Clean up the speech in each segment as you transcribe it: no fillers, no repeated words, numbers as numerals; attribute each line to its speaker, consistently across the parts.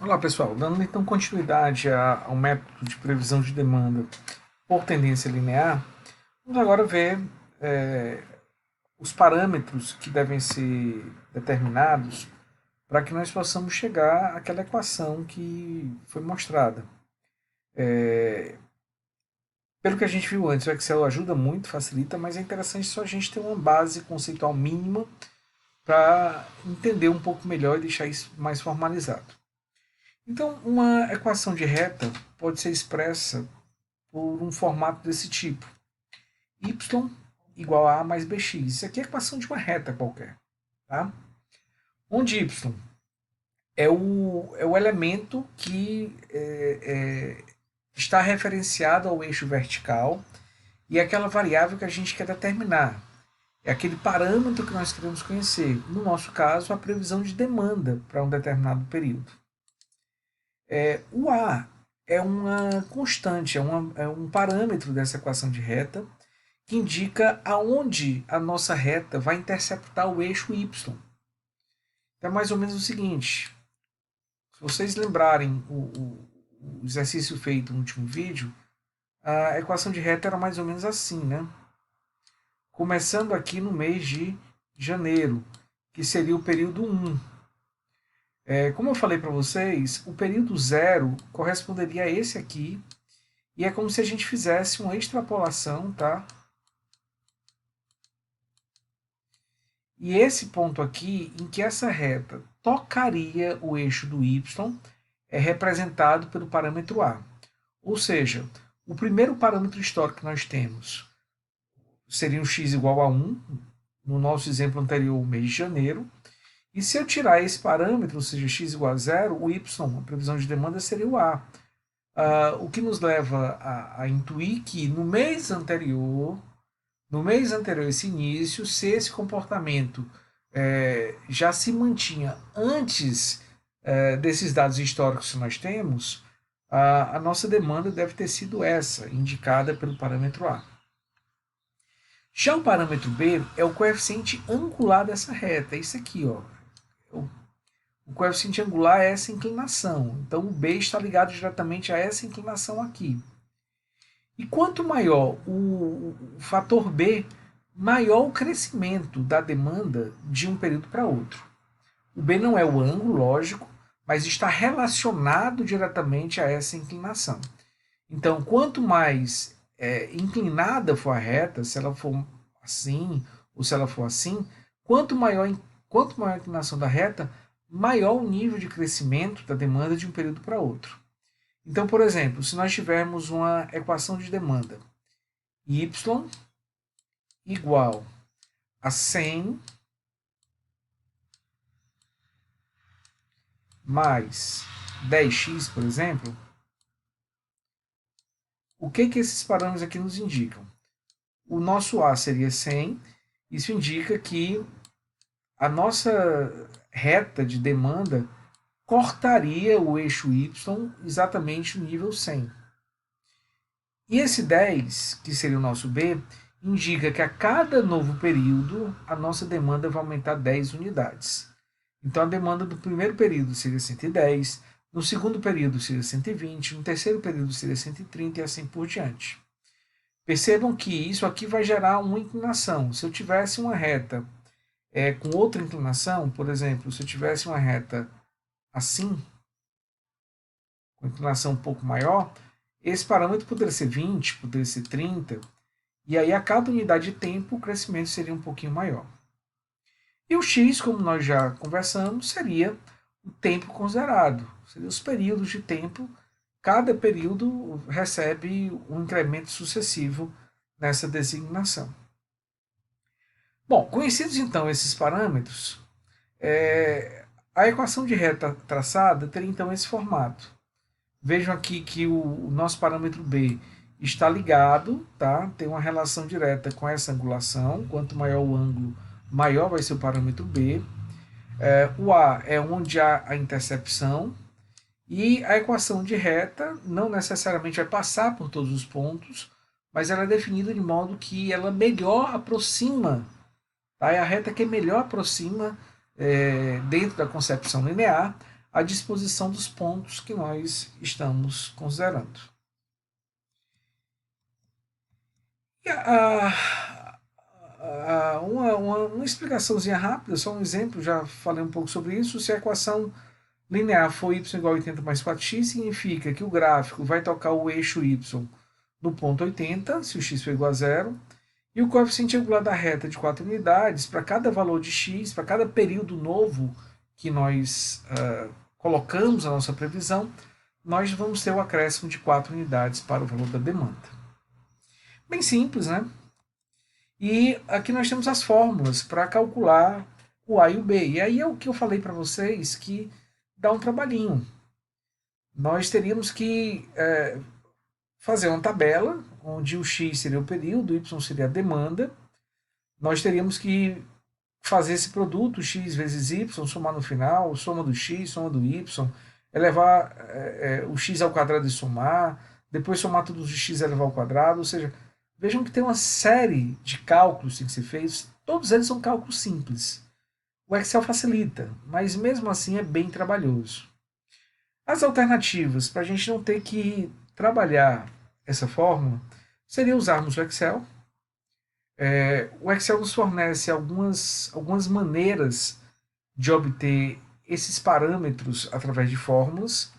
Speaker 1: Olá pessoal, dando então continuidade ao método de previsão de demanda por tendência linear, vamos agora ver é, os parâmetros que devem ser determinados para que nós possamos chegar àquela equação que foi mostrada. Pelo que a gente viu antes, o Excel ajuda muito, facilita, mas é interessante só a gente ter uma base conceitual mínima para entender um pouco melhor e deixar isso mais formalizado. Então, uma equação de reta pode ser expressa por um formato desse tipo: y igual a mais bx. Isso aqui é a equação de uma reta qualquer. Tá? Onde y é o elemento que está referenciado ao eixo vertical e é aquela variável que a gente quer determinar. É aquele parâmetro que nós queremos conhecer. No nosso caso, a previsão de demanda para um determinado período. O A é uma constante, é um parâmetro dessa equação de reta que indica aonde a nossa reta vai interceptar o eixo y. Então é mais ou menos o seguinte: se vocês lembrarem o exercício feito no último vídeo, a equação de reta era mais ou menos assim, né? Começando aqui no mês de janeiro, que seria o período 1. Como eu falei para vocês, o período 0 corresponderia a esse aqui, e é como se a gente fizesse uma extrapolação, tá? E esse ponto aqui, em que essa reta tocaria o eixo do y, é representado pelo parâmetro A. Ou seja, o primeiro parâmetro histórico que nós temos seria um x igual a 1, no nosso exemplo anterior, o mês de janeiro. E se eu tirar esse parâmetro, ou seja, x igual a 0, o y, a previsão de demanda, seria o A. O que nos leva a intuir que no mês anterior, esse início, se esse comportamento já se mantinha antes desses dados históricos que nós temos, a nossa demanda deve ter sido essa, indicada pelo parâmetro A. Já o parâmetro B é o coeficiente angular dessa reta, é isso aqui, ó. O coeficiente angular é essa inclinação, então o B está ligado diretamente a essa inclinação aqui. E quanto maior o fator B, maior o crescimento da demanda de um período para outro. O B não é o ângulo, lógico, mas está relacionado diretamente a essa inclinação. Então, quanto mais inclinada for a reta, se ela for assim ou se ela for assim, quanto maior a inclinação da reta, maior o nível de crescimento da demanda de um período para outro. Então, por exemplo, se nós tivermos uma equação de demanda y igual a 100 mais 10x, por exemplo, o que esses parâmetros aqui nos indicam? O nosso A seria 100, isso indica que a nossa reta de demanda cortaria o eixo y exatamente no nível 100. E esse 10, que seria o nosso B, indica que a cada novo período a nossa demanda vai aumentar 10 unidades. Então a demanda do primeiro período seria 110, no segundo período seria 120, no terceiro período seria 130 e assim por diante. Percebam que isso aqui vai gerar uma inclinação. Se eu tivesse uma reta com outra inclinação, por exemplo, se eu tivesse uma reta assim, com inclinação um pouco maior, esse parâmetro poderia ser 20, poderia ser 30, e aí a cada unidade de tempo o crescimento seria um pouquinho maior. E o x, como nós já conversamos, seria o tempo considerado, seria os períodos de tempo. Cada período recebe um incremento sucessivo nessa designação. Bom, conhecidos então esses parâmetros, a equação de reta traçada teria então esse formato. Vejam aqui que o nosso parâmetro B está ligado, tá? Tem uma relação direta com essa angulação. Quanto maior o ângulo, maior vai ser o parâmetro B. O A é onde há a intercepção. E a equação de reta não necessariamente vai passar por todos os pontos, mas ela é definida de modo que ela melhor aproxima, tá? É a reta que melhor aproxima, dentro da concepção linear, a disposição dos pontos que nós estamos considerando. E uma explicaçãozinha rápida, só um exemplo, já falei um pouco sobre isso. Se a equação linear for y igual a 80 mais 4x, significa que o gráfico vai tocar o eixo y no ponto 80, se o x for igual a zero, e o coeficiente angular da reta de 4 unidades, para cada valor de x, para cada período novo que nós colocamos a nossa previsão, nós vamos ter o acréscimo de 4 unidades para o valor da demanda. Bem simples, né? E aqui nós temos as fórmulas para calcular o A e o B. E aí é o que eu falei para vocês que dá um trabalhinho. Nós teríamos que fazer uma tabela, onde o x seria o período, o y seria a demanda. Nós teríamos que fazer esse produto, x vezes y, somar no final, soma do x, soma do y, elevar o x ao quadrado e somar, depois somar tudo de x elevado ao quadrado, ou seja, vejam que tem uma série de cálculos que tem que ser feitos, todos eles são cálculos simples. O Excel facilita, mas mesmo assim é bem trabalhoso. As alternativas, para a gente não ter que trabalhar essa fórmula, seria usarmos o Excel. O Excel nos fornece algumas maneiras de obter esses parâmetros através de fórmulas.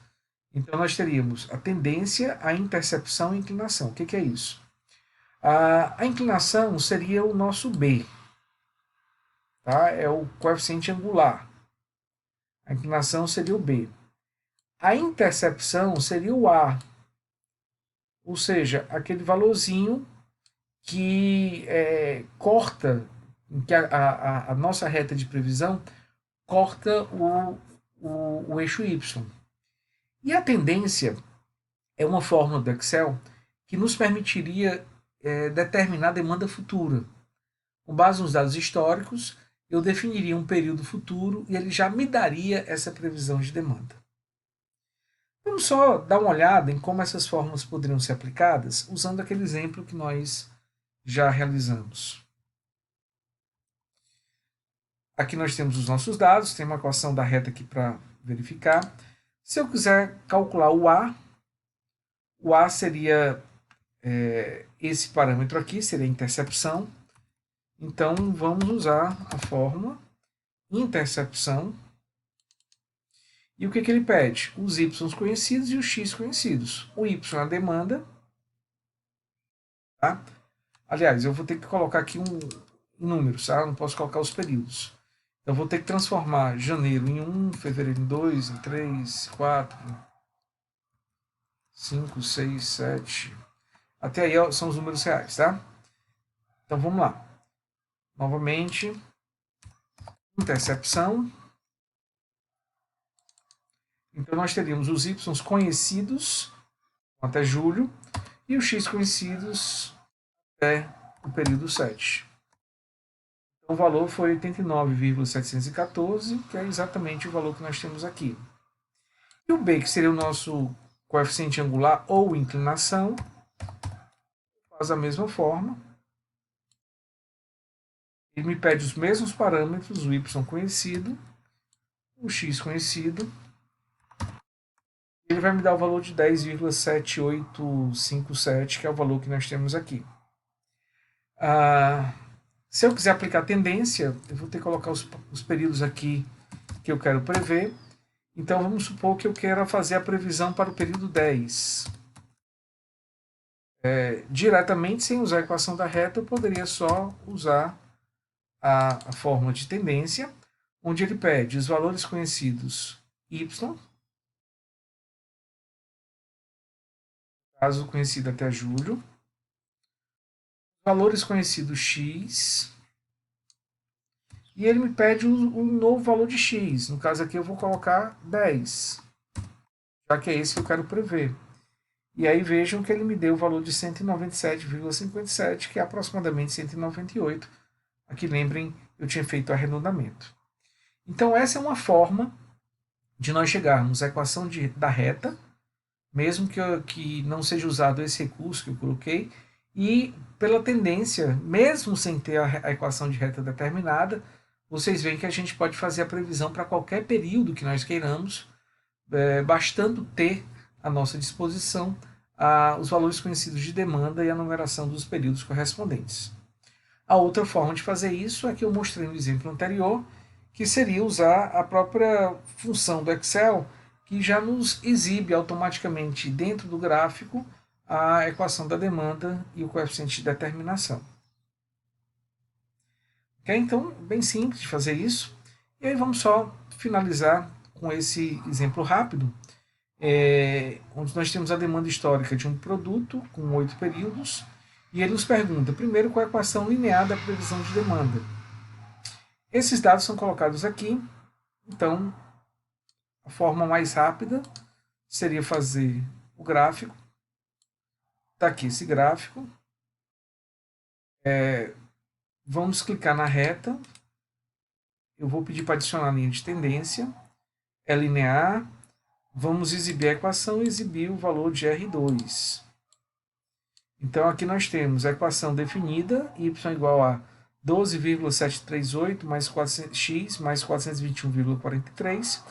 Speaker 1: Então, nós teríamos a tendência, a intercepção e a inclinação. O que é isso? A inclinação seria o nosso B. Tá? É o coeficiente angular. A inclinação seria o B. A intercepção seria o A. Ou seja, aquele valorzinho que corta, que a nossa reta de previsão corta o eixo Y. E a tendência é uma fórmula do Excel que nos permitiria determinar a demanda futura. Com base nos dados históricos, eu definiria um período futuro e ele já me daria essa previsão de demanda. Vamos só dar uma olhada em como essas fórmulas poderiam ser aplicadas usando aquele exemplo que nós já realizamos. Aqui nós temos os nossos dados, tem uma equação da reta aqui para verificar. Se eu quiser calcular o A seria esse parâmetro aqui, seria a intercepção. Então, vamos usar a fórmula intercepção. E o que ele pede? Os y conhecidos e os x conhecidos. O y é a demanda. Tá? Aliás, eu vou ter que colocar aqui um número, tá? Não posso colocar os períodos. Eu vou ter que transformar janeiro em 1, fevereiro em 2, em 3, 4, 5, 6, 7. Até aí são os números reais, tá? Então vamos lá. Novamente, intercepção. Então nós teríamos os y conhecidos até julho e os x conhecidos até o período 7. Então o valor foi 89,714, que é exatamente o valor que nós temos aqui. E o B, que seria o nosso coeficiente angular ou inclinação, faz da mesma forma. Ele me pede os mesmos parâmetros, o y conhecido, o x conhecido. Ele vai me dar o valor de 10,7857, que é o valor que nós temos aqui. Se eu quiser aplicar tendência, eu vou ter que colocar os períodos aqui que eu quero prever. Então, vamos supor que eu queira fazer a previsão para o período 10. Diretamente, sem usar a equação da reta, eu poderia só usar a fórmula de tendência, onde ele pede os valores conhecidos y, caso conhecido até julho, valores conhecidos x, e ele me pede um novo valor de x. No caso aqui eu vou colocar 10, já que é esse que eu quero prever. E aí vejam que ele me deu o valor de 197,57, que é aproximadamente 198. Aqui lembrem, eu tinha feito arredondamento. Então essa é uma forma de nós chegarmos à equação da reta, mesmo que não seja usado esse recurso que eu coloquei, e pela tendência, mesmo sem ter a equação de reta determinada, vocês veem que a gente pode fazer a previsão para qualquer período que nós queiramos, bastando ter à nossa disposição os valores conhecidos de demanda e a numeração dos períodos correspondentes. A outra forma de fazer isso é que eu mostrei no exemplo anterior, que seria usar a própria função do Excel, que já nos exibe automaticamente dentro do gráfico a equação da demanda e o coeficiente de determinação. Okay? Então, bem simples de fazer isso. E aí vamos só finalizar com esse exemplo rápido, onde nós temos a demanda histórica de um produto com 8 períodos, e ele nos pergunta, primeiro, qual é a equação linear da previsão de demanda. Esses dados são colocados aqui, então a forma mais rápida seria fazer o gráfico. Está aqui esse gráfico. Vamos clicar na reta. Eu vou pedir para adicionar a linha de tendência. É linear. Vamos exibir a equação e exibir o valor de R2. Então aqui nós temos a equação definida, y igual a 12,738 mais 400, x mais 421,43.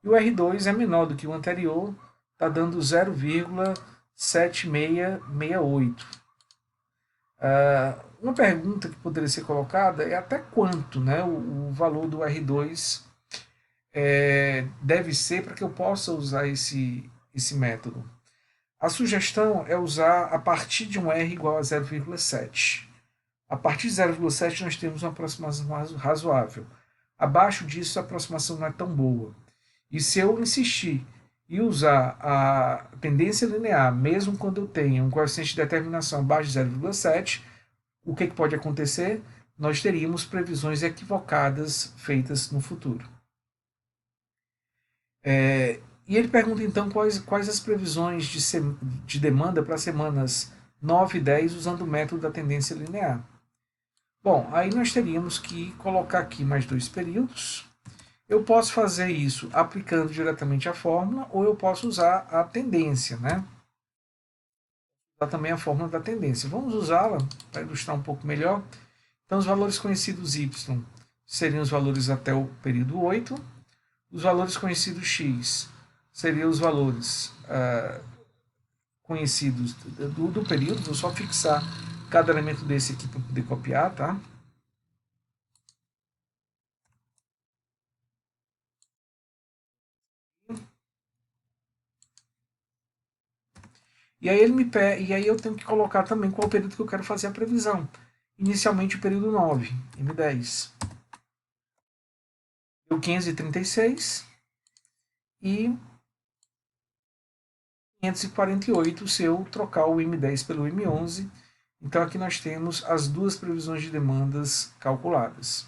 Speaker 1: E o R2 é menor do que o anterior, está dando 0,7668. Uma pergunta que poderia ser colocada é até quanto, né, o valor do R2 deve ser para que eu possa usar esse método. A sugestão é usar a partir de um R igual a 0,7. A partir de 0,7 nós temos uma aproximação razoável. Abaixo disso a aproximação não é tão boa. E se eu insistir e usar a tendência linear, mesmo quando eu tenha um coeficiente de determinação abaixo de 0,7, o que pode acontecer? Nós teríamos previsões equivocadas feitas no futuro. E ele pergunta então quais as previsões de demanda para as semanas 9 e 10 usando o método da tendência linear. Bom, aí nós teríamos que colocar aqui mais 2 períodos. Eu posso fazer isso aplicando diretamente a fórmula, ou eu posso usar a tendência, né? Usar também a fórmula da tendência. Vamos usá-la para ilustrar um pouco melhor. Então, os valores conhecidos y seriam os valores até o período 8. Os valores conhecidos x seriam os valores conhecidos do período. Vou só fixar cada elemento desse aqui para poder copiar, tá? E aí, e aí eu tenho que colocar também qual o período que eu quero fazer a previsão. Inicialmente o período 9, M10. Deu 536 e 548 se eu trocar o M10 pelo M11. Então aqui nós temos as duas previsões de demandas calculadas.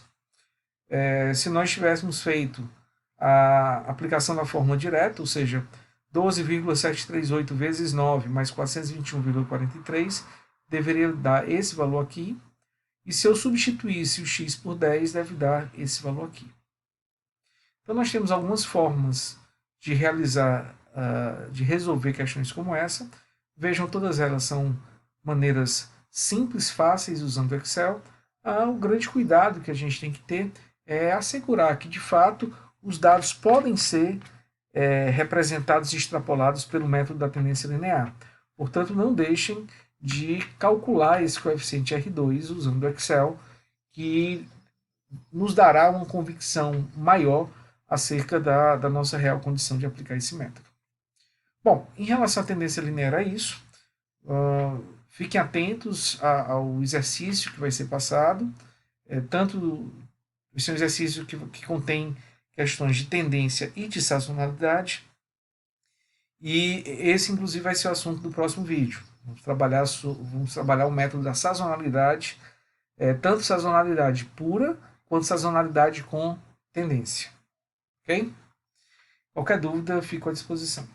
Speaker 1: Se nós tivéssemos feito a aplicação da fórmula direta, ou seja, 12,738 vezes 9 mais 421,43, deveria dar esse valor aqui. E se eu substituísse o x por 10, deve dar esse valor aqui. Então nós temos algumas formas de realizar, de resolver questões como essa. Vejam, todas elas são maneiras simples, fáceis, usando o Excel. O grande cuidado que a gente tem que ter é assegurar que, de fato, os dados podem ser representados e extrapolados pelo método da tendência linear. Portanto, não deixem de calcular esse coeficiente R2 usando o Excel, que nos dará uma convicção maior acerca da nossa real condição de aplicar esse método. Bom, em relação à tendência linear é isso. Fiquem atentos ao exercício que vai ser passado. Tanto esse é um exercício que contém questões de tendência e de sazonalidade. E esse, inclusive, vai ser o assunto do próximo vídeo. Vamos trabalhar o método da sazonalidade, tanto sazonalidade pura, quanto sazonalidade com tendência. Ok? Qualquer dúvida, fico à disposição.